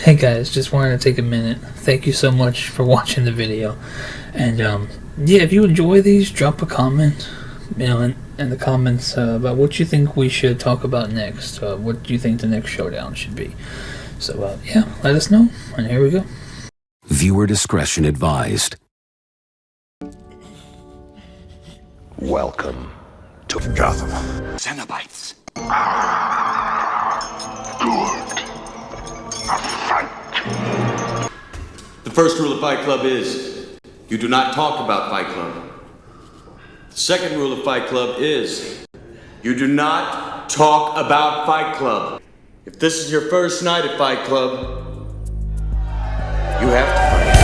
Hey guys, just wanted to take a minute. Thank you so much for watching the video. And yeah, if you enjoy these, drop a comment, in the comments about what you think we should talk about next. What do you think the next showdown should be? So yeah, let us know. And here we go. Viewer discretion advised. Welcome to Gotham. Cenobites. Good. A fight. The first rule of Fight Club is you do not talk about Fight Club. The second rule of Fight Club is you do not talk about Fight Club. If this is your first night at Fight Club, you have to fight.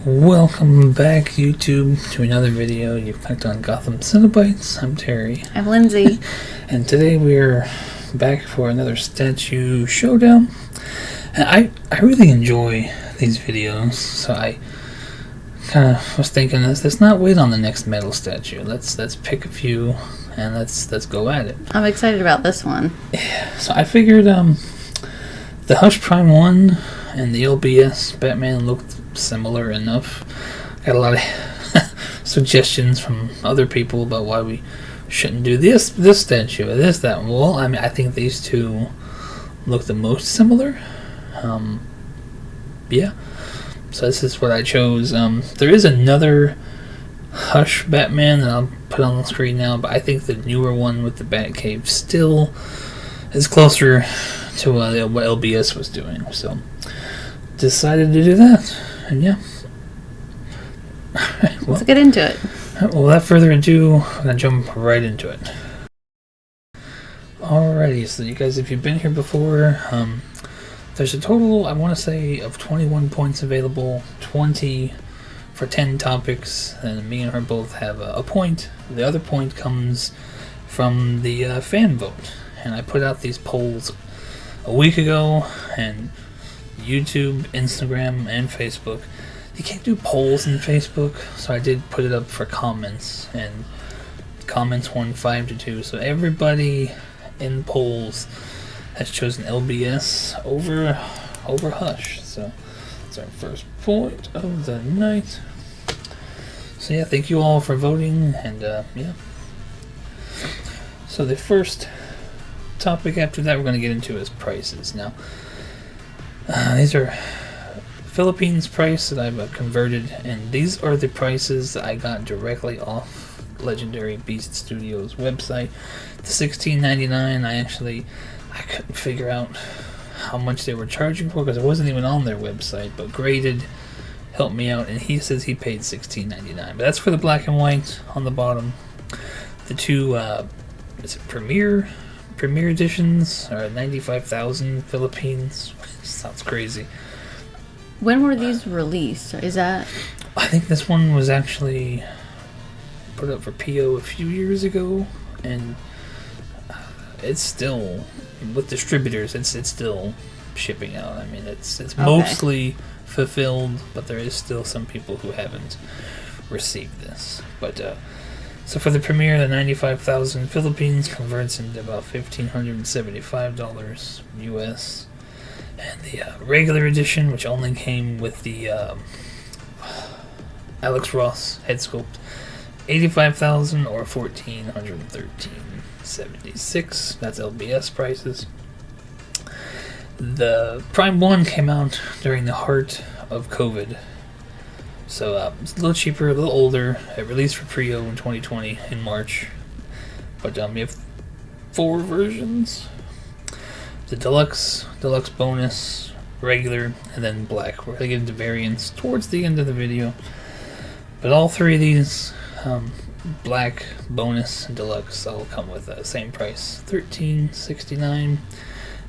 Welcome back, YouTube, to another video. You've clicked on Gotham Cenobites. I'm Terry. I'm Lindsey. And today we're back for another statue showdown. And I really enjoy these videos, so I kind of was thinking, let's not wait on the next metal statue. Let's pick a few and let's go at it. I'm excited about this one. Yeah, so I figured the Hush Prime 1 and the LBS Batman looked similar enough. Got a lot of suggestions from other people about why we shouldn't do this statue or that. Well, I mean, I think these two look the most similar. Yeah. So this is what I chose. There is another Hush Batman that I'll put on the screen now, but I think the newer one with the Batcave still is closer to what LBS was doing. So decided to do that. And yeah. Well, let's get into it. Well, without further ado, I'm going to jump right into it. Alrighty, so you guys, if you've been here before, there's a total, I want to say, of 21 points available, 20 for 10 topics, and me and her both have a point. The other point comes from the fan vote, and I put out these polls a week ago, and YouTube, Instagram, and Facebook. You can't do polls in Facebook, so I did put it up for comments, and comments won 5-2. So everybody in polls has chosen LBS over Hush. So that's our first point of the night. So yeah, thank you all for voting, and yeah. So the first topic after that we're going to get into is prices. Now, these are Philippines price that I've converted, and these are the prices that I got directly off Legendary Beast Studios website. The $16.99, I couldn't figure out how much they were charging for because it wasn't even on their website, but Graded helped me out, and he says he paid $16.99. But that's for the black and white on the bottom. The two is it Premier editions are 95,000 Philippines. Sounds crazy. When were these released? Is that? I think this one was actually put up for PO a few years ago, and it's still with distributors. It's still shipping out. I mean, it's mostly fulfilled, but there is still some people who haven't received this. But so for the premiere, the 95,000 Philippines converts into about $1,575 US, and the regular edition, which only came with the Alex Ross head sculpt, 85,000 or 1,413.76. That's LBS prices. The Prime 1 came out during the heart of COVID, so it's a little cheaper, a little older. It released for pre-owned in 2020 in March, but we have 4 versions: the deluxe bonus, regular, and then black. We're gonna get into variants towards the end of the video, but all 3 of these, black, bonus, and deluxe, all come with the same price, $1,369.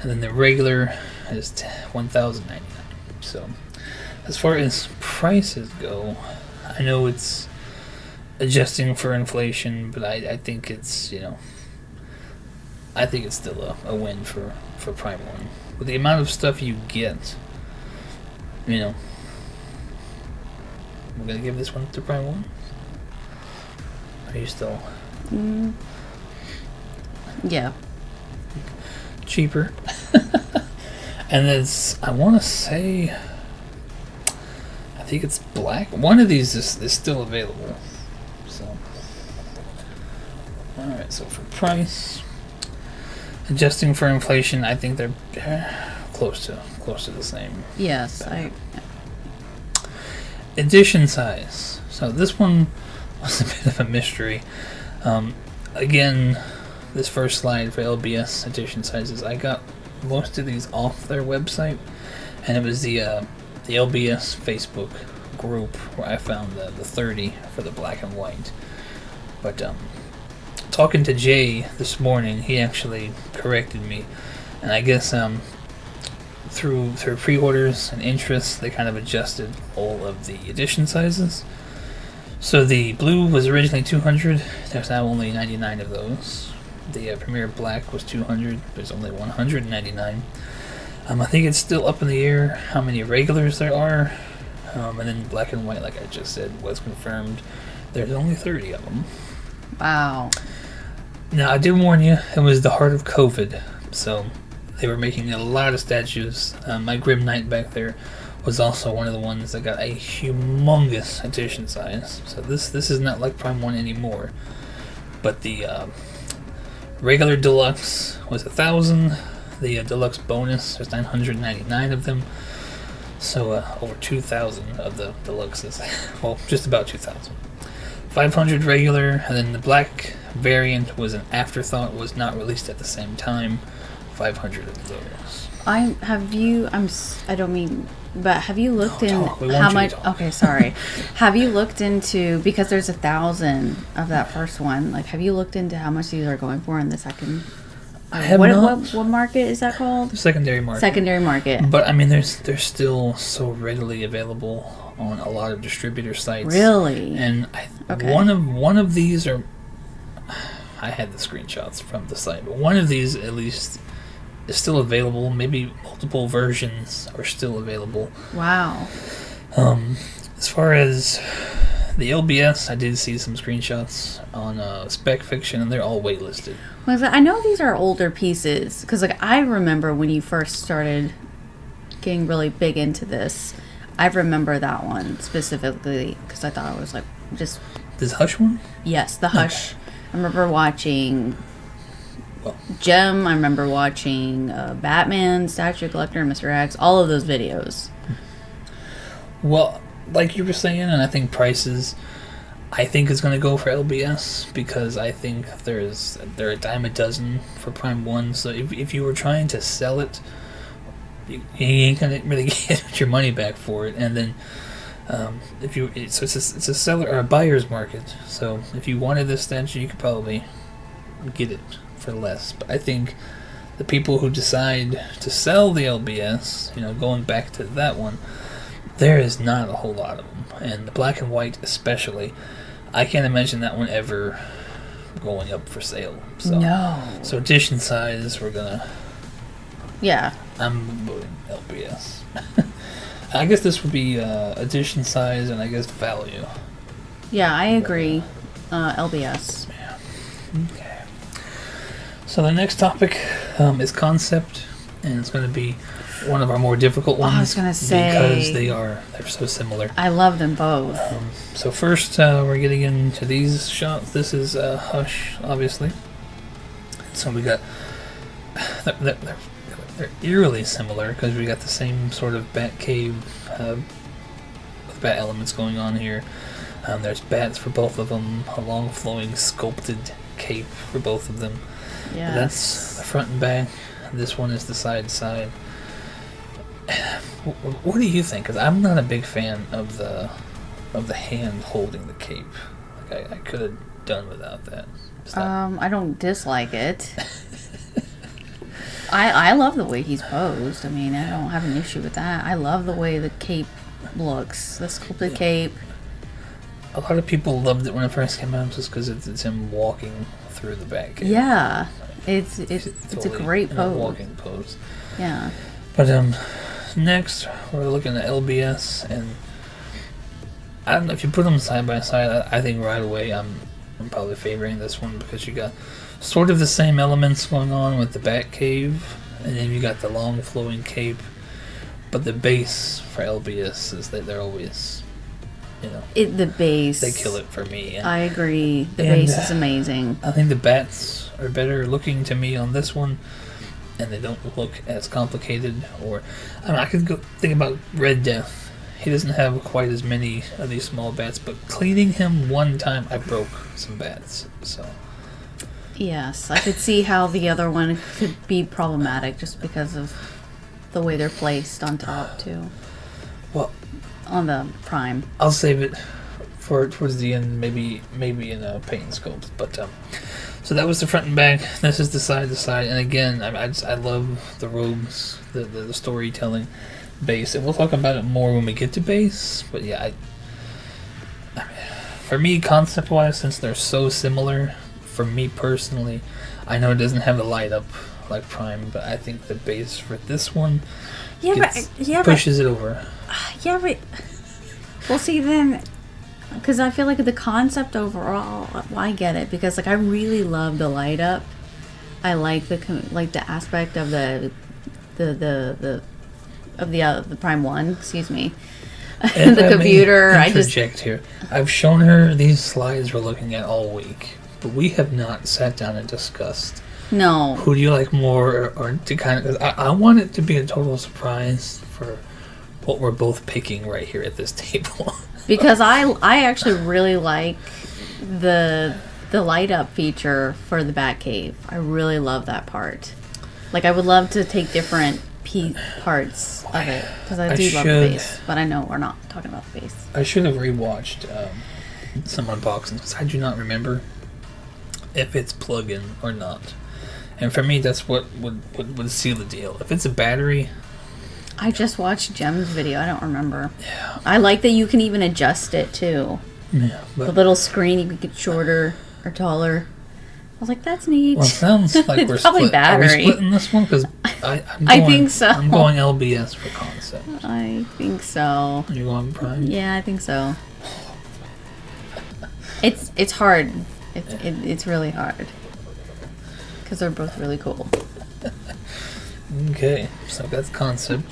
And then the regular is $1,099. So, as far as prices go, I know it's adjusting for inflation, but I think it's, I think it's still a win for Prime 1. With the amount of stuff you get, we're going to give this one to Prime 1? Are you still... Yeah. Cheaper. And it's, I want to say, I think it's black. One of these is still available. So, alright, so for price, adjusting for inflation, I think they're close to the same. Yes, Edition size. So this one was a bit of a mystery. Again, this first slide for LBS edition sizes, I got most of these off their website, and it was the LBS Facebook group where I found the 30 for the black and white. But talking to Jay this morning, he actually corrected me, and I guess through pre-orders and interest, they kind of adjusted all of the edition sizes. So the blue was originally 200. There's now only 99 of those. The Premier Black was 200. There's only 199. I think it's still up in the air how many regulars there are. And then black and white, like I just said, was confirmed. There's only 30 of them. Wow. Now, I did warn you, it was the heart of COVID. So they were making a lot of statues. My Grim Knight back there was also one of the ones that got a humongous edition size. So this is not like Prime 1 anymore. But the regular deluxe was 1,000. The deluxe bonus, there's 999 of them. So over 2,000 of the deluxes. Well, just about 2,000. 500 regular, and then the black variant was an afterthought, was not released at the same time. 500 of those. I don't mean, but have you looked in how much? Okay, sorry. Have you looked into, because there's 1,000 of that first one? Like, have you looked into how much these are going for in the second? I have not. What market is that called? The secondary market. Secondary market. But I mean, they're still so readily available on a lot of distributor sites. Really? And one of these are. I had the screenshots from the site, but one of these at least is still available. Maybe multiple versions are still available. Wow. As far as the LBS, I did see some screenshots on Spec Fiction, and they're all waitlisted. Well, I know these are older pieces, because like I remember when you first started getting really big into this. I remember that one specifically because I thought it was like just this Hush one. Yes, the Hush. Okay. I remember watching Gem. I remember watching Batman, Statue Collector, Mr. X. All of those videos. Well, like you were saying, and I think prices, I think is going to go for LBS because I think they're a dime a dozen for Prime 1. So if you were trying to sell it, you ain't going to really get your money back for it. And then it's a seller or a buyer's market. So if you wanted this statue, you could probably get it for less. But I think the people who decide to sell the LBS, going back to that one, there is not a whole lot of them, and the black and white especially, I can't imagine that one ever going up for sale. So, no. So edition size, we're gonna. Yeah, I'm voting LBS. I guess this would be edition size and I guess value. Yeah, I agree. LBS. Yeah. Okay. So the next topic is concept, and it's going to be one of our more difficult ones. I was going to say because they're so similar. I love them both. So first, we're getting into these shots. This is Hush, obviously. So we got they're eerily similar because we got the same sort of Batcave with bat elements going on here. There's bats for both of them, a long flowing sculpted cape for both of them. Yes. That's the front and back. This one is the side to side. What do you think? Because I'm not a big fan of the hand holding the cape. Like I could have done without that. I don't dislike it. I love the way he's posed. I mean, I don't have an issue with that. I love the way the cape looks, the sculpted cape. A lot of people loved it when it first came out just because it's him walking through the back. Yeah, it's a great pose. Walking pose. Yeah. But next we're looking at LBS, and I don't know if you put them side by side. I think right away I'm probably favoring this one because you got sort of the same elements going on with the Batcave, and then you got the long flowing cape. But the base for LBS is that they're always, the base. They kill it for me. I agree. The base is amazing. I think the bats are better looking to me on this one, and they don't look as complicated. Or I could go think about Red Death. He doesn't have quite as many of these small bats, but cleaning him one time, I broke some bats. So yes, I could see how the other one could be problematic just because of the way they're placed on top too. Well, on the prime. I'll save it for towards the end, maybe in a paint and sculpt. But so that was the front and back. This is the side to side, and again, I love the robes, the storytelling base, and we'll talk about it more when we get to base. But yeah, for me, concept wise, since they're so similar, for me personally, I know it doesn't have the light up like prime, but I think the base for this one pushes it over. Yeah, but well, see then, because I feel like the concept overall, I get it because like I really love the light up. I like the aspect of the prime one. Excuse me, the computer. I interject here. I've shown her these slides we're looking at all week, but we have not sat down and discussed. No. Who do you like more, or to kind of? Cause I want it to be a total surprise for what we're both picking right here at this table. Because I actually really like the light up feature for the Batcave. I really love that part. Like I would love to take different parts of it because I do love the base. But I know we're not talking about the base. I should have rewatched some unboxings because I do not remember if it's plug-in or not. And for me, that's what would seal the deal. If it's a battery... I just watched Jem's video. I don't remember. Yeah. I like that you can even adjust it, too. Yeah. But the little screen, you can get shorter or taller. I was like, that's neat. Well, it sounds like we're probably split. Battery. Are we splitting this one? Because I think so. I'm going LBS for concept. I think so. Are you going prime? Yeah, I think so. It's hard. It's really hard. Because they're both really cool. Okay, so that's concept.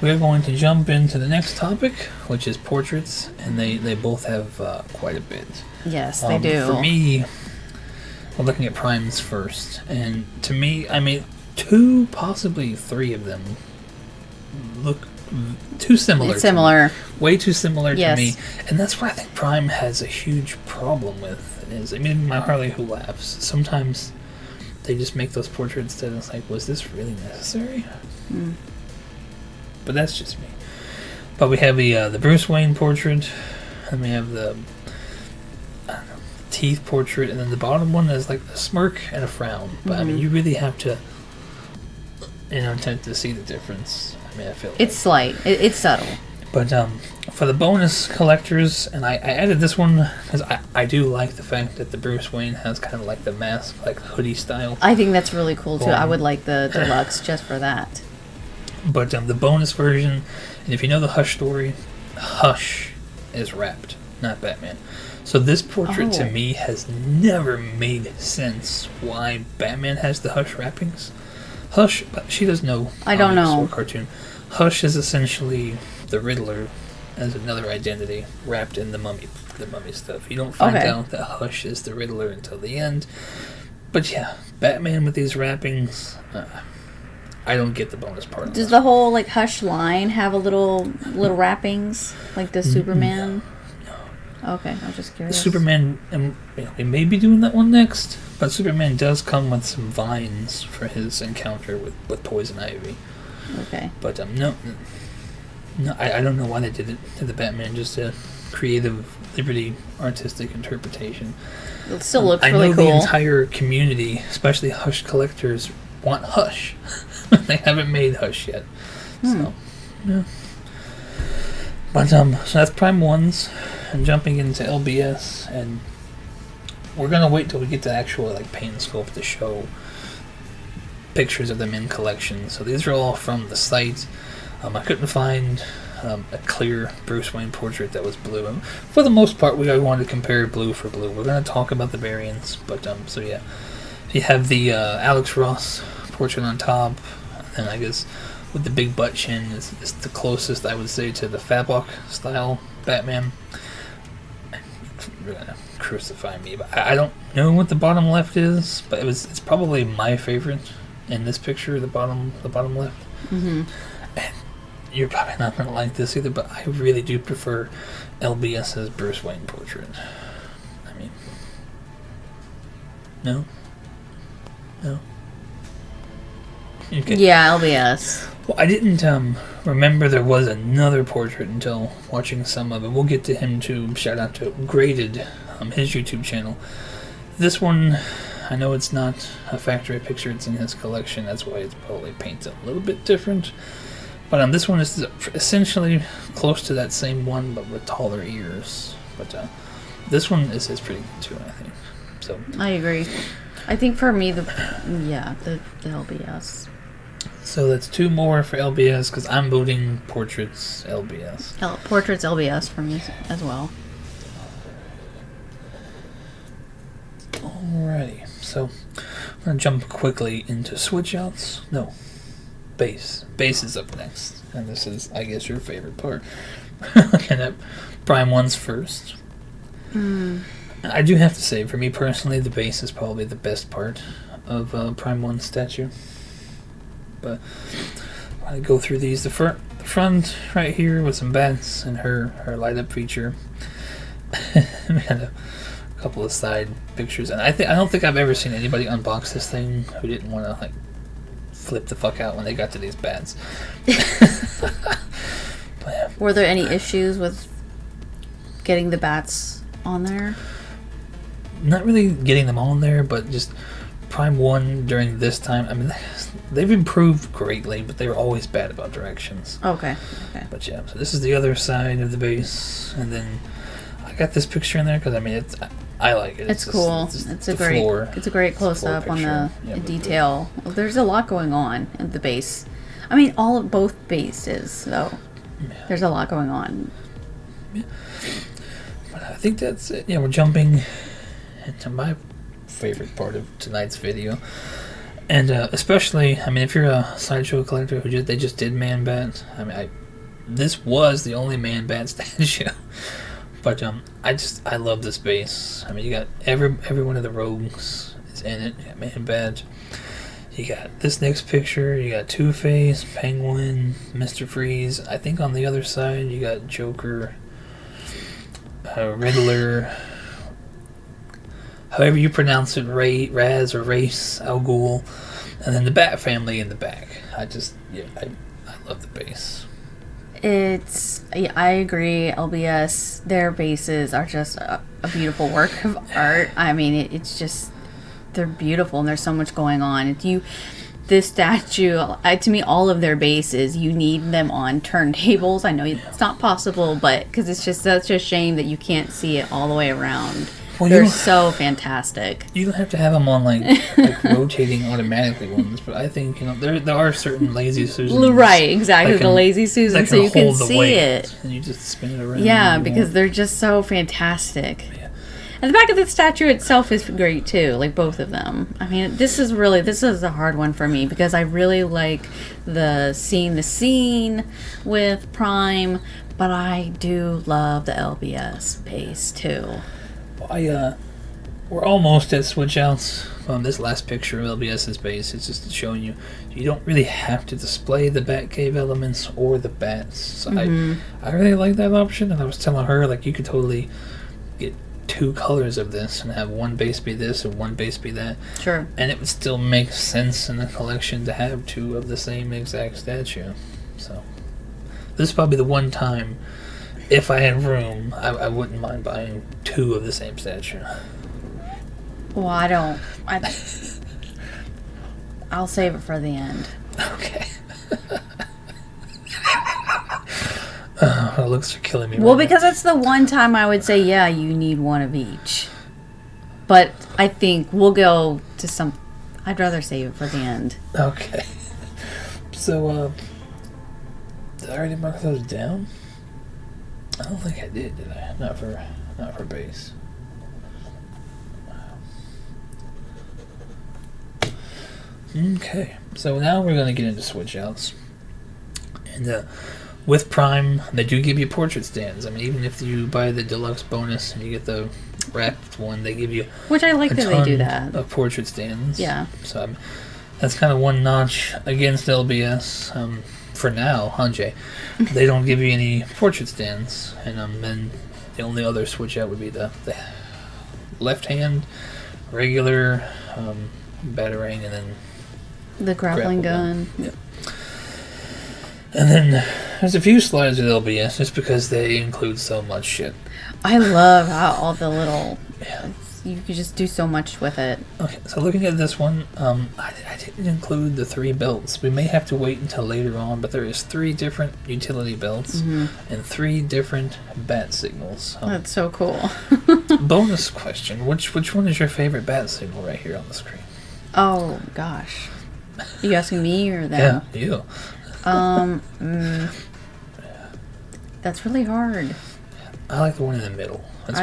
We're going to jump into the next topic, which is portraits, and they both have quite a bit. Yes, they do. For me, we're looking at primes first, and to me, I mean, 2, possibly 3 of them look too similar. It's similar. Way too similar yes. to me, and that's what I think Prime has a huge problem with. Is, I mean, my Harley Who Laughs. Sometimes they just make those portraits that it's like, was this really necessary? Mm. But that's just me. But we have the Bruce Wayne portrait, and we have the teeth portrait, and then the bottom one is like a smirk and a frown. But I mean, you really have to, to see the difference. I mean, I feel it's slight. It's subtle. But for the bonus collectors, and I added this one because I do like the fact that the Bruce Wayne has kind of like the mask, like hoodie style. I think that's really cool too. I would like the deluxe just for that. But the bonus version, and if you know the Hush story, Hush is wrapped, not Batman. So this portrait to me has never made sense why Batman has the Hush wrappings. Hush, she does know. I don't know. Or cartoon. Hush is essentially the Riddler as another identity wrapped in the mummy stuff. You don't find out that Hush is the Riddler until the end. But yeah, Batman with these wrappings, I don't get the bonus part. Does the whole like Hush line have a little wrappings like the Superman? No. Okay, I was just curious. Superman, we may be doing that one next, but Superman does come with some vines for his encounter with Poison Ivy. Okay. But no, I don't know why they did it to the Batman. Just a creative liberty, artistic interpretation. It still looks really cool. I know the entire community, especially Hush collectors, want Hush. They haven't made Hush yet. So, yeah. But so that's Prime 1s, and jumping into LBS, and we're gonna wait till we get to actual like paint and sculpt to show pictures of them in collection. So these are all from the site. I couldn't find a clear Bruce Wayne portrait that was blue. And for the most part, we wanted to compare blue for blue. We're going to talk about the variants, but so yeah, you have the Alex Ross portrait on top, and I guess with the big butt chin is the closest I would say to the Fabok style Batman. You're gonna crucify me, but I don't know what the bottom left is, but it's probably my favorite in this picture. The bottom left. Mm-hmm. And you're probably not gonna like this either, but I really do prefer LBS's Bruce Wayne portrait. I mean, no. Okay. Yeah, LBS. Well, I didn't remember there was another portrait until watching some of it. We'll get to him too. Shout out to Graded, his YouTube channel. This one, I know it's not a factory picture. It's in his collection. That's why it's probably painted a little bit different. But this one is essentially close to that same one, but with taller ears. But this one is pretty good too, I think. So I agree. I think for me, the LBS. So that's 2 more for LBS, because I'm voting Portraits LBS. Portraits LBS for me as well. Alrighty, so I'm going to jump quickly into switch outs. No, base. Base is up next, and this is, I guess, your favorite part. Looking at Prime 1s first. I do have to say, for me personally, the base is probably the best part of Prime 1 statue. But I'm going to go through these. The front right here with some bats and her light up feature. We had a couple of side pictures, and I don't think I've ever seen anybody unbox this thing who didn't want to like flip the fuck out when they got to these bats. But, yeah. Were there any issues with getting the bats on there? Not really getting them on there, but just Prime 1 during this time. I mean, they've improved greatly, but they were always bad about directions. Okay. But yeah, so this is the other side of the base, and then I got this picture in there because I mean, I like it. It's cool. It's a great close up on the detail. Well, there's a lot going on at the base. I mean, both bases, so there's a lot going on. Yeah. But I think that's it. Yeah, we're jumping into my favorite part of tonight's video, and especially, I mean, if you're a sideshow collector who they just did Man Bat. I mean, this was the only Man Bat statue, but I love this base. I mean, you got every one of the rogues is in it. You got Man Bat. You got this next picture. You got Two-Face, Penguin, Mr. Freeze. I think on the other side you got Joker, Riddler. However you pronounce it, Raz or Race, Al Ghul, and then the Bat family in the back. I love the base. I agree. LBS, their bases are just a beautiful work of art. I mean, it's just, they're beautiful, and there's so much going on. This statue, to me, all of their bases, you need them on turntables. I know it's not possible, but because it's just such a shame that you can't see it all the way around. They're so fantastic. You don't have to have them on like rotating automatically ones, but I think there are certain lazy Susans. Right, exactly. The lazy Susan, so you can see it, and you just spin it around. Yeah, because they're just so fantastic. Yeah. And the back of the statue itself is great too, like both of them. I mean, this is a hard one for me because I really like the scene with Prime, but I do love the LBS base too. We're almost at switch outs. This last picture of LBS's base is just showing you don't really have to display the Batcave elements or the bats. So I really like that option, and I was telling her like you could totally get 2 colors of this and have one base be this and one base be that. Sure. And it would still make sense in the collection to have 2 of the same exact statue. So this is probably the one time, if I had room, I wouldn't mind buying 2 of the same statue. Well, I'll save it for the end. Okay. The looks are killing me. Well, because it's the one time I would say, yeah, you need one of each. But I think we'll go to some... I'd rather save it for the end. Okay. So, did I already mark those down? I don't think I did I? Not for base. Okay, so now we're going to get into switch outs. And with Prime, they do give you portrait stands. I mean, even if you buy the deluxe bonus and you get the wrapped one, they give you which I like that they do that of portrait stands. Yeah. So that's kind of one notch against LBS. For now, huh, Jay? They don't give you any portrait stands, and then the only other switch out would be the left hand regular batarang, and then the grappling gun. Yep. And then there's a few slides with LBS just because they include so much shit. I love how all the little... You could just do so much with it. Okay, so looking at this one, I didn't include the 3 belts. We may have to wait until later on, but there is 3 different utility belts and 3 different bat signals. That's so cool. Bonus question: Which one is your favorite bat signal right here on the screen? Oh gosh, are you asking me or them? Yeah, you. That's really hard. I like the one in the middle. It's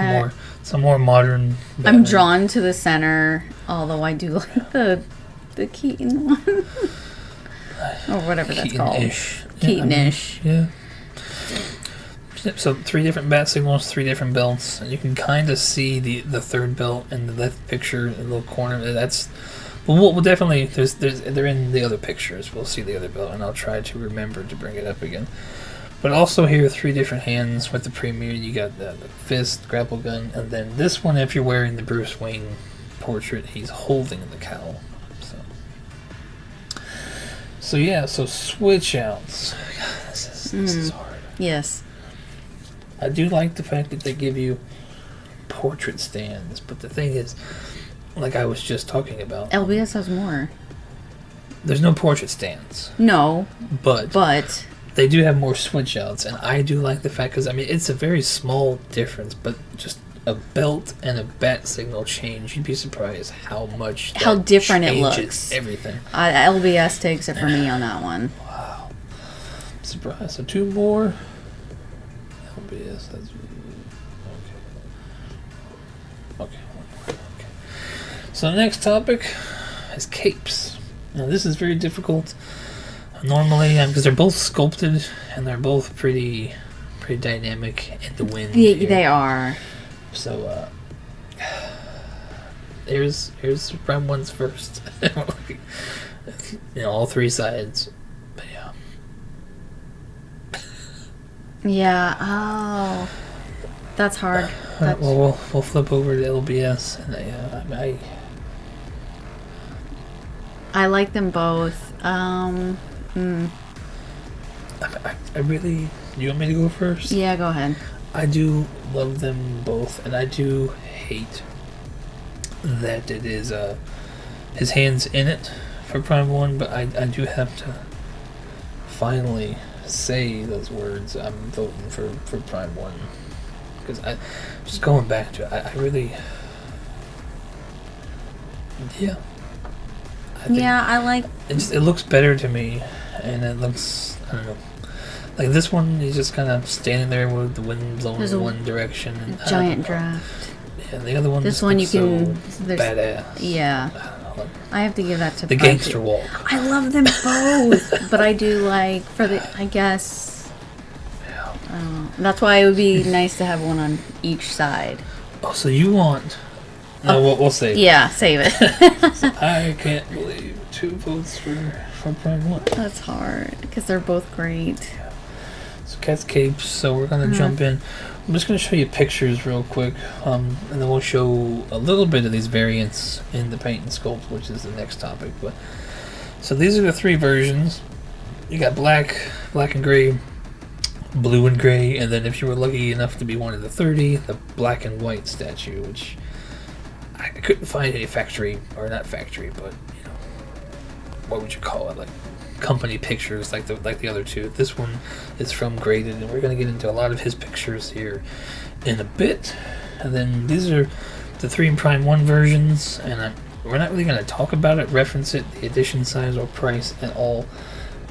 a more modern. Batman. I'm drawn to the center, although I do like the Keaton one, or whatever that's called. Keaton-ish. Keaton-ish. Yeah. So 3 different bat signals, 3 different belts, and you can kind of see the 3rd belt in the left picture, in the little corner. That's. Well, we'll definitely. They're in the other pictures. We'll see the other belt, and I'll try to remember to bring it up again. But also here, 3 different hands with the Premier. You got the fist, grapple gun, and then this one, if you're wearing the Bruce Wayne portrait, he's holding the cowl. So yeah, so switch outs. God, this is hard. Yes. I do like the fact that they give you portrait stands, but the thing is, like I was just talking about, LBS has more. There's no portrait stands. No. But they do have more switch outs, and I do like the fact, because I mean it's a very small difference, but just a belt and a bat signal change, you'd be surprised how different it looks. Everything. LBS takes it for me on that one. Wow. Surprise. So 2 more. LBS. That's okay. One more. Okay. So the next topic is capes. Now this is very difficult. Normally, because they're both sculpted and they're both pretty dynamic in the wind. They are. So, here's Prime ones first. All 3 sides. But yeah. Yeah. Oh, that's hard. Well, we'll flip over to LBS, and I like them both. I really... You want me to go first? Yeah, go ahead. I do love them both, and I do hate that it is his hand's in it for Prime 1, but I do have to finally say those words. I'm voting for Prime 1. Because just going back to it, I really... Yeah. I like... It looks better to me, and it looks, I don't know. Like this one, he's just kind of standing there with the wind blowing in one direction. And, giant draft. Yeah, the other one. This one you can. Badass. Yeah. I don't know, like I have to give that to the gangster walk. I love them both, but I do like I guess. Yeah. I don't know. That's why it would be nice to have one on each side. Oh, so you want? No, we'll save it. Yeah, save it. I can't believe 2 votes for Prime 1. That's hard because they're both great. So Cat's Capes. So we're gonna jump in. I'm just gonna show you pictures real quick, and then we'll show a little bit of these variants in the paint and sculpt, which is the next topic. But so these are the 3 versions. You got black and gray, blue and gray, and then if you were lucky enough to be one of the 30, the black and white statue, which I couldn't find any factory, or not factory, but you know, what would you call it, like company pictures like the other 2. This one is from Graded, and we're going to get into a lot of his pictures here in a bit. And then these are the 3 and Prime 1 versions, and we're not really going to talk about it, reference it, the edition size or price at all.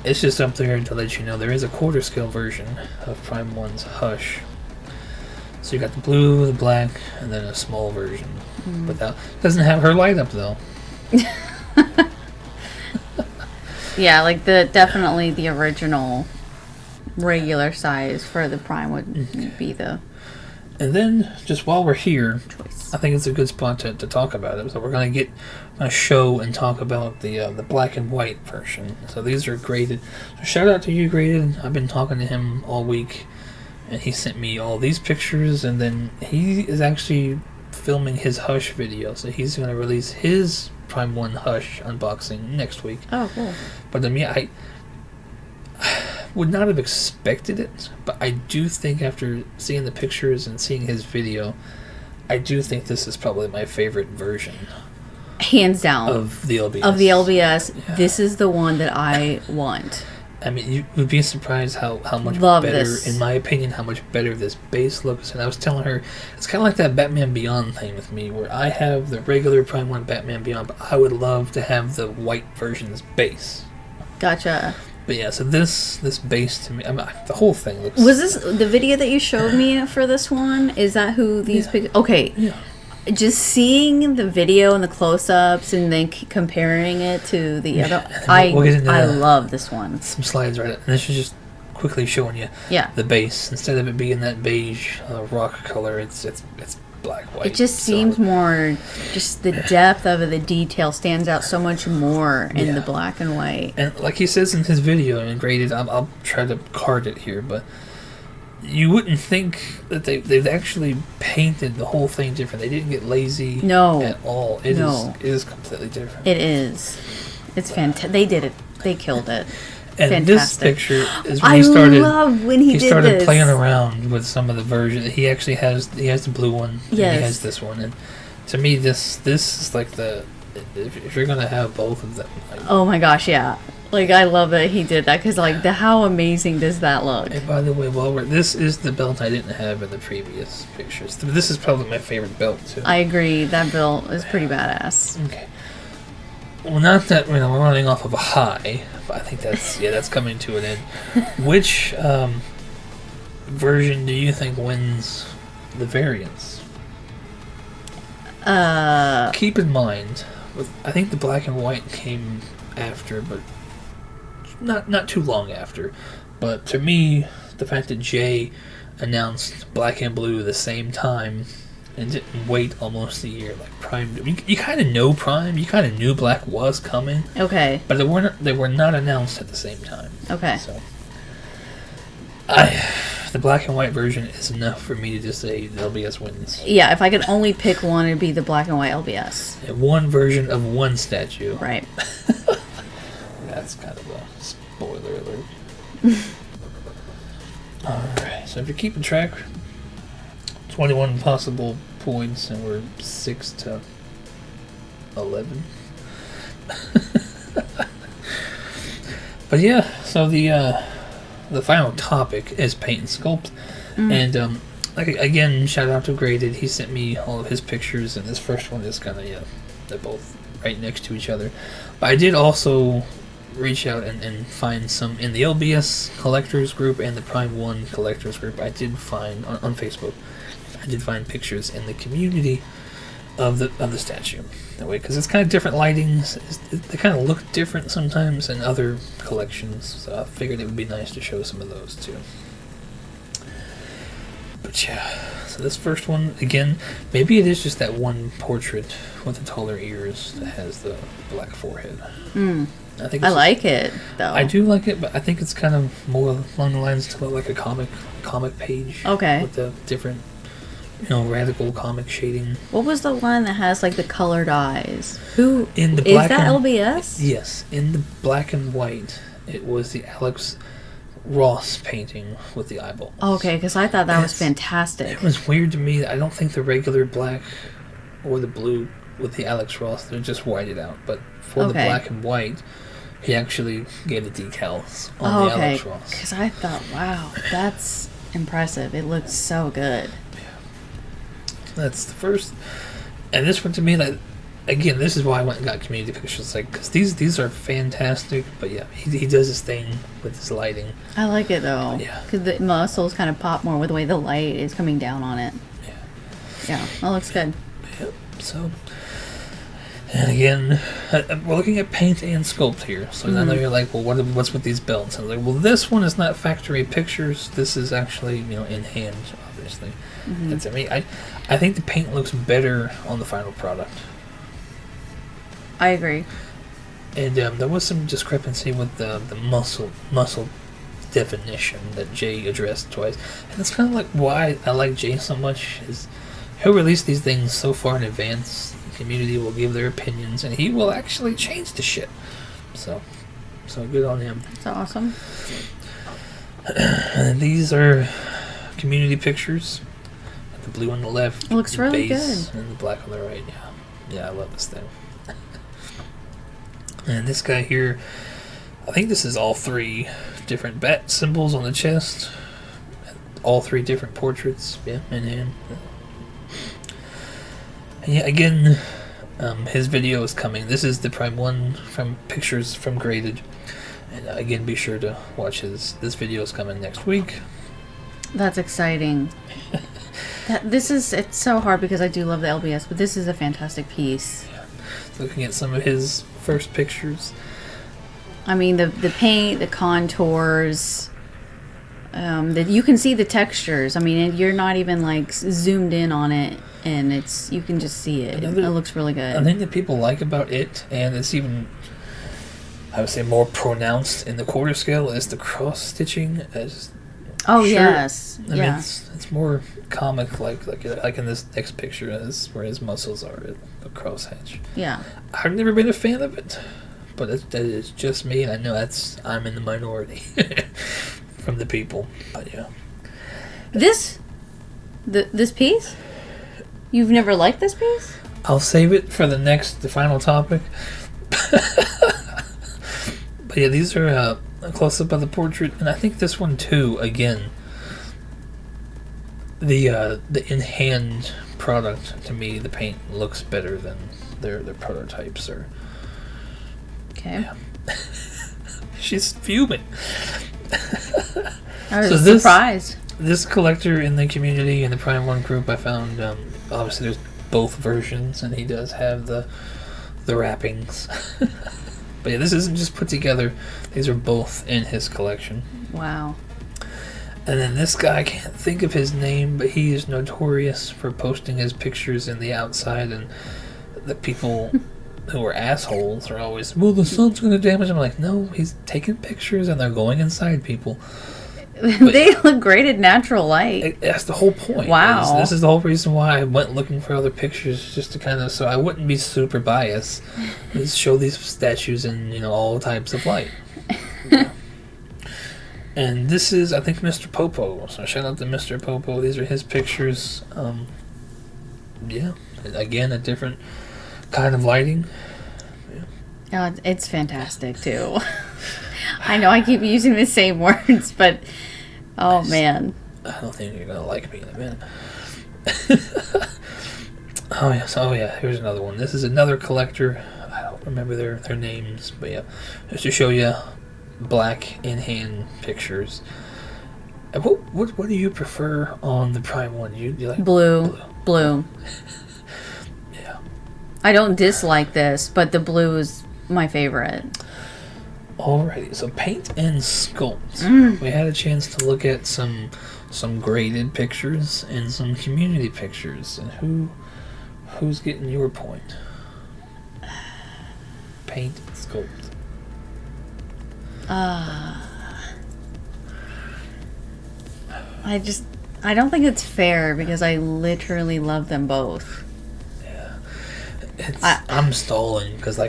It's just up there to let you know there is a quarter scale version of Prime 1's Hush. So you got the blue, the black, and then a small version. Without, doesn't have her light up though. Yeah, like definitely the original regular size for the Prime would be the. And then just while we're here, choice. I think it's a good spot to talk about it. So we're gonna show and talk about the black and white version. So these are Graded. So shout out to you, Graded. I've been talking to him all week, and he sent me all these pictures. And then he is actually filming his Hush video. So he's gonna release his Prime 1 Hush unboxing next week. Oh, cool. But I would not have expected it, but I do think after seeing the pictures and seeing his video, I do think this is probably my favorite version. Hands down. Of the LBS. Yeah. This is the one that I want. I mean, you would be surprised how much better, this. in my opinion, how much better this base looks. And I was telling her, it's kind of like that Batman Beyond thing with me, where I have the regular Prime 1 Batman Beyond, but I would love to have the white version's base. Gotcha. But yeah, so this base to me, the whole thing looks... Was this the video that you showed me for this one? Is that who these pictures... Okay. Yeah. Just seeing the video and the close-ups and then comparing it to the other... I love this one. Some slides right, and this is just quickly showing you the base. Instead of it being that beige rock color, it's black, white. It just seems more... Just the depth of it, the detail stands out so much more in the black and white. And like he says in his video, and Graded, I'll try to card it here, but... You wouldn't think that they've actually painted the whole thing different. They didn't get lazy at all. It is completely different. It is. It's fantastic. They did it. They killed it. And fantastic. This picture is when he started. I love when he started playing around with some of the versions. He actually has the blue one. Yes. And he has this one. And to me, this is like the if you're gonna have both of them. Like, oh my gosh, yeah. Like, I love that he did that, because, like, how amazing does that look? And by the way, this is the belt I didn't have in the previous pictures. This is probably my favorite belt, too. I agree. That belt is pretty badass. Okay. Well, not that we're running off of a high, but I think that's coming to an end. Which version do you think wins the variants? Keep in mind, I think the black and white came after, but... Not too long after, but to me, the fact that Jay announced black and blue the same time and didn't wait almost a year, like Prime, you kind of know Prime, you kind of knew black was coming. Okay. But they were not announced at the same time. Okay. So, the black and white version is enough for me to just say the LBS wins. Yeah, if I could only pick one, it'd be the black and white LBS. And one version of one statue. Right. That's kind of a spoiler alert. Alright, so if you're keeping track, 21 possible points, and we're 6 to 11. But yeah, so the final topic is paint and sculpt. And again, shout out to Graded. He sent me all of his pictures, and this first one is kind of they're both right next to each other. But I did also reach out and find some in the LBS collectors group and the Prime 1 collectors group. I did find on Facebook, I did find pictures in the community of the statue. That way, because it's kind of different lightings, they kind of look different sometimes in other collections. So I figured it would be nice to show some of those too. But yeah, so this first one, again, maybe it is just that one portrait with the taller ears that has the black forehead. I like it, though. I do like it, but I think it's kind of more along the lines to look like a comic page. Okay. With the different, radical comic shading. What was the one that has, like, the colored eyes? Who in the is black that? LBS? Yes, in the black and white, it was the Alex Ross painting with the eyeball. Okay, because I thought that was fantastic. It was weird to me. I don't think the regular black or the blue with the Alex Ross, they're just whited out. But for the black and white, he actually gave the decals on the Alex Ross. Because I thought, wow, that's impressive. It looks so good. That's the first. And this one to me, like, again, this is why I went and got community pictures, like, because these are fantastic. But yeah, he does his thing with his lighting. I like it though. Yeah, because the muscles kind of pop more with the way the light is coming down on it. Yeah, that looks good. Yep. So, and again, we're looking at paint and sculpt here. So I know you're like, well, what's with these belts? And I'm like, well, this one is not factory pictures. This is actually in hand, obviously. That's, I mean, I think the paint looks better on the final product. I agree. And there was some discrepancy with the muscle definition that Jay addressed twice. And that's kind of like why I like Jay so much, is he'll release these things so far in advance. The community will give their opinions, and he will actually change the shit. So good on him. That's awesome. And these are community pictures. The blue on the left. It looks really good. And the black on the right. Yeah, I love this thing. And this guy here, I think this is all 3 different bat symbols on the chest. All 3 different portraits, in hand. And yeah, again, his video is coming. This is the Prime 1 from Pictures from Graded. And again, be sure to watch this video is coming next week. That's exciting. It's so hard because I do love the LBS, but this is a fantastic piece. Yeah. Looking at some of his first pictures. I mean, the paint, the contours, that you can see the textures. I mean, you're not even like zoomed in on it, and you can just see it. It looks really good. I think that people like about it, and it's even, I would say, more pronounced in the quarter scale, is the cross stitching. Yes. I mean, it's more comic like in this next picture, is where his muscles are at the crosshatch. Yeah. I've never been a fan of it, but that is just me, and I know I'm in the minority from the people. But yeah. This piece? You've never liked this piece? I'll save it for the final topic. But yeah, these are a close-up of the portrait, and I think this one too, again, the in-hand product, to me, the paint looks better than their prototypes. Okay. Yeah. She's fuming. I was surprised. This collector in the community, in the Prime 1 group, I found, obviously there's both versions, and he does have the wrappings. But yeah, this isn't just put together. These are both in his collection. Wow. And then this guy, I can't think of his name, but he is notorious for posting his pictures in the outside, and the people who are assholes are always, well, the sun's going to damage. I'm like, no, he's taking pictures and they're going inside people. They look great at natural light. That's the whole point. Wow. This is the whole reason why I went looking for other pictures, just to kind of, so I wouldn't be super biased. Just show these statues in, all types of light. Yeah. And this is, I think, Mr. Popo. So shout out to Mr. Popo. These are his pictures. Yeah. Again, a different kind of lighting. Yeah. Oh, it's fantastic, too. I know I keep using the same words, but oh man. I don't think you're going to like me in a minute. Oh yeah, here's another one. This is another collector. remember their names, but yeah, just to show you black in hand pictures. And what do you prefer on the Prime one? You like Blue. Yeah. I don't dislike this, but the blue is my favorite. Alrighty, so paint and sculpt. We had a chance to look at some graded pictures and some community pictures, and who's getting your point? Paint and sculpt. I don't think it's fair because I literally love them both. Yeah. I'm stalling because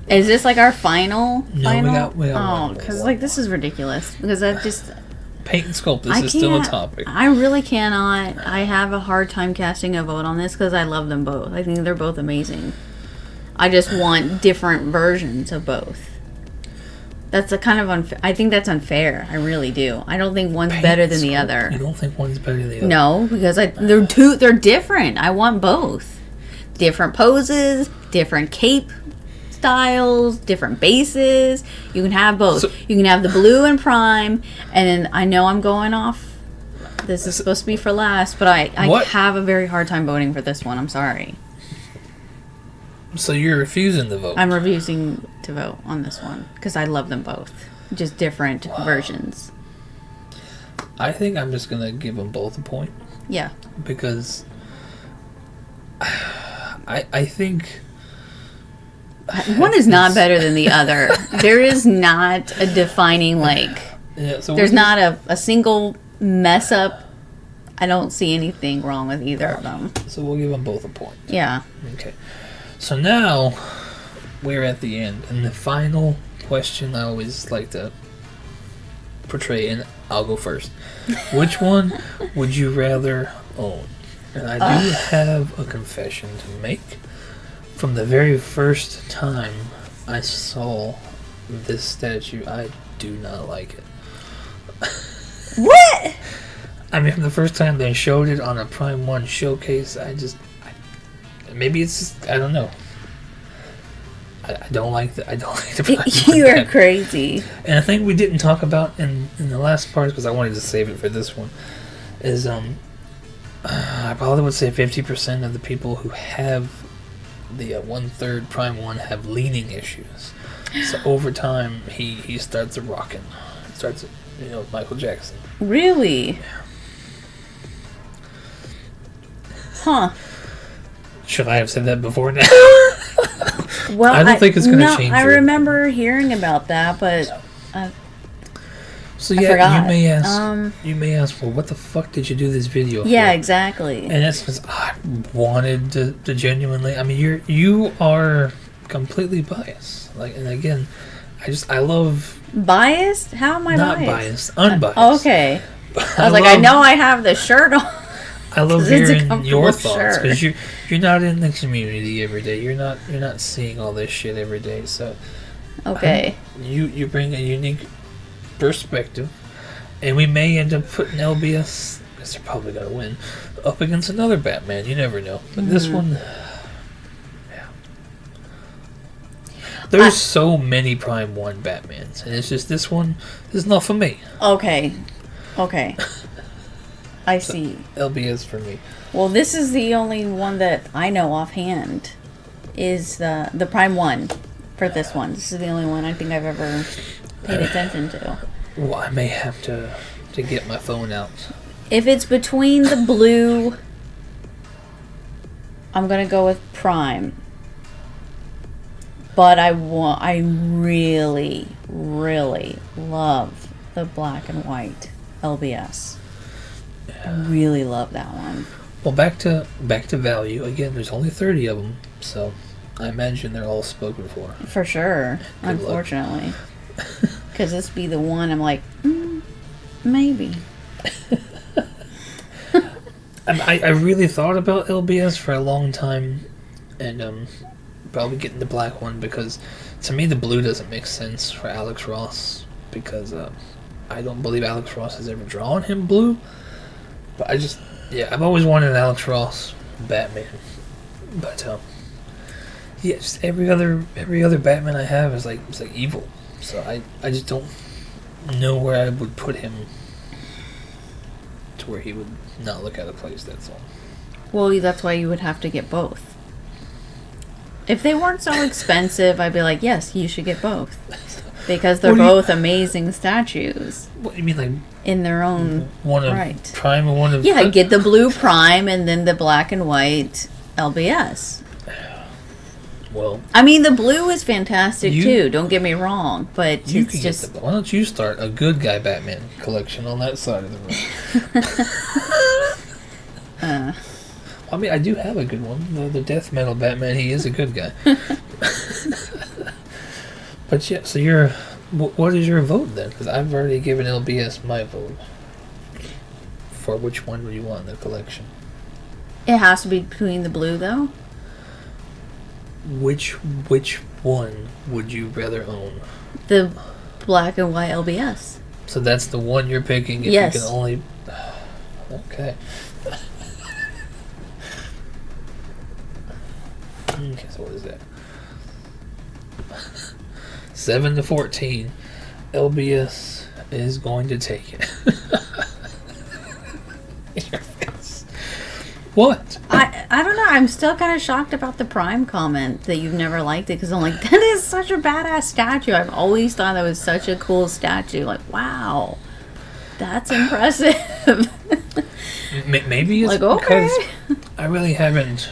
Is this like our final? No, we got Oh, because like this is ridiculous. Because I just paint and sculpt. This is still a topic. I really cannot. I have a hard time casting a vote on this because I love them both. I think they're both amazing. I just want different versions of both. That's a kind of unfair. I think that's unfair. I really do. I don't think one's better than the other. You don't think one's better than the other? No, because they're different. I want both. Different poses, different cape styles, different bases. You can have both. So, you can have the blue and prime, and then I know I'm going off. This is supposed to be for last, but I have a very hard time voting for this one. I'm sorry. So you're refusing to vote? I'm refusing to vote on this one because I love them both. Just different versions. I think I'm just going to give them both a point. Yeah. Because I think... One is not better than the other. There is not a defining, there's not a single mess up. I don't see anything wrong with either of them. So we'll give them both a point. Yeah. Okay. So now we're at the end, and the final question I always like to portray, and I'll go first. Which one would you rather own? And I do have a confession to make. From the very first time I saw this statue, I do not like it. What? I mean, from the first time they showed it on a Prime 1 showcase, maybe it's just, I don't know. I don't like the Prime 1 You are crazy. And a thing we didn't talk about in the last part, because I wanted to save it for this one, is I probably would say 50% of the people who have the 1/3 Prime 1 have leaning issues. So over time, he starts rocking. Starts, Michael Jackson. Really? Yeah. Huh. Should I have said that before now? Well, I don't think it's going to change. I remember hearing about that, but so I forgot. You may ask, well, what the fuck did you do this video for? Yeah, exactly. And that's because I wanted to genuinely. I mean, you are completely biased. And again, I love biased. How am I not biased? Unbiased. Okay. I know I have the shirt on. I love hearing your thoughts because you're not in the community every day. You're not seeing all this shit every day. So okay, you bring a unique perspective, and we may end up putting LBS, because they're probably gonna win, up against another Batman. You never know. But this one, yeah. There's so many Prime 1 Batmans, and it's just this one is not for me. Okay. I see. LBS for me. Well, this is the only one that I know offhand is the Prime 1 for this one. This is the only one I think I've ever paid attention to. Well, I may have to get my phone out. If it's between the blue, I'm gonna go with Prime. But I really, really love the black and white LBS. I really love that one. Well, back to value again. There's only 30 of them, so I imagine they're all spoken for. For sure, Good unfortunately, because this be the one I'm like, maybe. I really thought about LBS for a long time, and probably getting the black one because to me the blue doesn't make sense for Alex Ross because I don't believe Alex Ross has ever drawn him blue. But I've always wanted an Alex Ross Batman. But Yes, every other Batman I have is like evil. So I just don't know where I would put him to where he would not look out of place. That's all. Well, that's why you would have to get both. If they weren't so expensive, I'd be like, yes, you should get both. Because they're both amazing statues. What do you mean, like in their own one of right? Prime and one of get the blue Prime and then the black and white LBS. Well, I mean, the blue is fantastic too. Don't get me wrong, but you it's just. Why don't you start a good guy Batman collection on that side of the room? I mean, I do have a good one. The death metal Batman. He is a good guy. But yeah, so what is your vote then? Because I've already given LBS my vote. For which one would you want in the collection? It has to be between the blue, though. Which one would you rather own? The black and white LBS. So that's the one you're picking if yes. You can only... Okay. Okay, so what is that? 7-14. LBS is going to take it. Your face. What? I don't know. I'm still kind of shocked about the Prime comment that you've never liked it because I'm like, that is such a badass statue. I've always thought that was such a cool statue. Like, wow, that's impressive. Maybe it's like, okay. Because I really haven't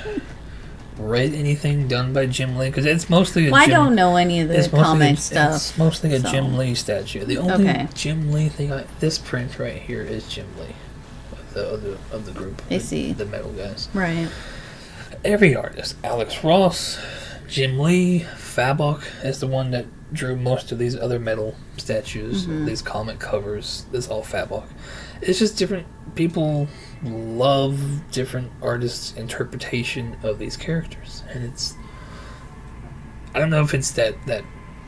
read anything done by Jim Lee because it's mostly I don't know any of the comic stuff. It's mostly a Jim Lee statue. The only Jim Lee thing, this print right here is Jim Lee of the group. I see the metal guys. Right. Every artist, Alex Ross, Jim Lee, Fabok is the one that drew most of these other metal statues, these comic covers. This is all Fabok. It's just different people love different artists' interpretation of these characters, and it's I don't know if it's that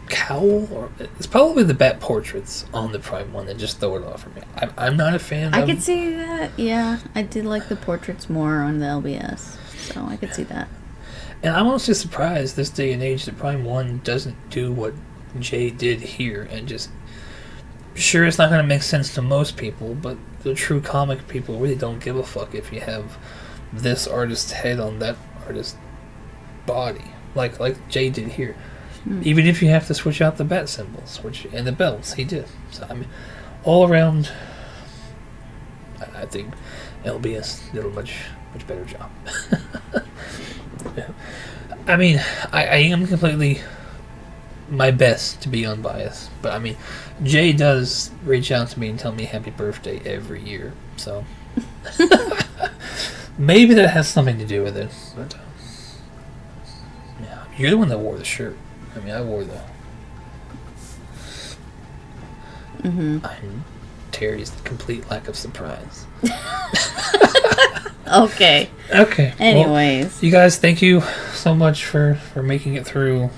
cowl or it's probably the bat portraits on the Prime one that just throw it off for me. I'm not a fan. I could see that. Yeah, I did like the portraits more on the LBS, so I could see that. And I'm honestly surprised this day and age that Prime 1 doesn't do what Jay did here and just... Sure, it's not going to make sense to most people, but the true comic people really don't give a fuck if you have this artist's head on that artist's body, like Jay did here. Even if you have to switch out the bat symbols, and the bells, he did. So I mean, all around, I think LBS did a much better job. Yeah. I mean, I am completely my best to be unbiased, but I mean, Jay does reach out to me and tell me happy birthday every year, so maybe that has something to do with it. But yeah, you're the one that wore the shirt. I mean, I wore the. I'm Terry's complete lack of surprise. Okay. Anyways. Well, you guys, thank you so much for making it through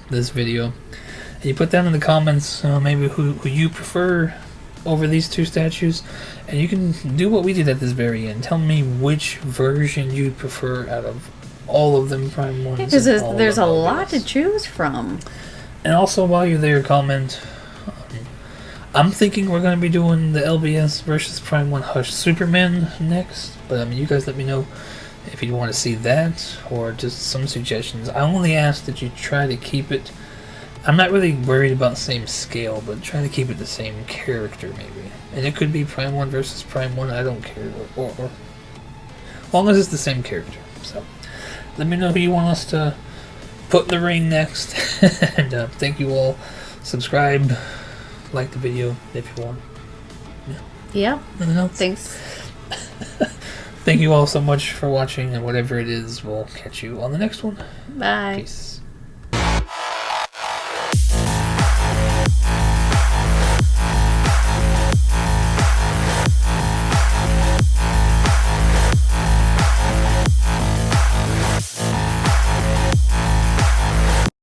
this video. And you put down in the comments maybe who you prefer over these two statues. And you can do what we did at this very end. Tell me which version you prefer out of all of them Prime 1s. Because there's a lot to choose from. And also, while you're there, comment. I'm thinking we're going to be doing the LBS versus Prime 1 Hush Superman next. But, I mean, you guys let me know if you want to see that or just some suggestions. I only ask that you try to keep it... I'm not really worried about same scale, but try to keep it the same character, maybe. And it could be Prime 1 versus Prime 1, I don't care. Or as long as it's the same character. So, let me know who you want us to put in the ring next. And thank you all. Subscribe. Like the video if you want. Yeah. Anything else? Thanks. Thank you all so much for watching, and whatever it is, we'll catch you on the next one. Bye. Peace.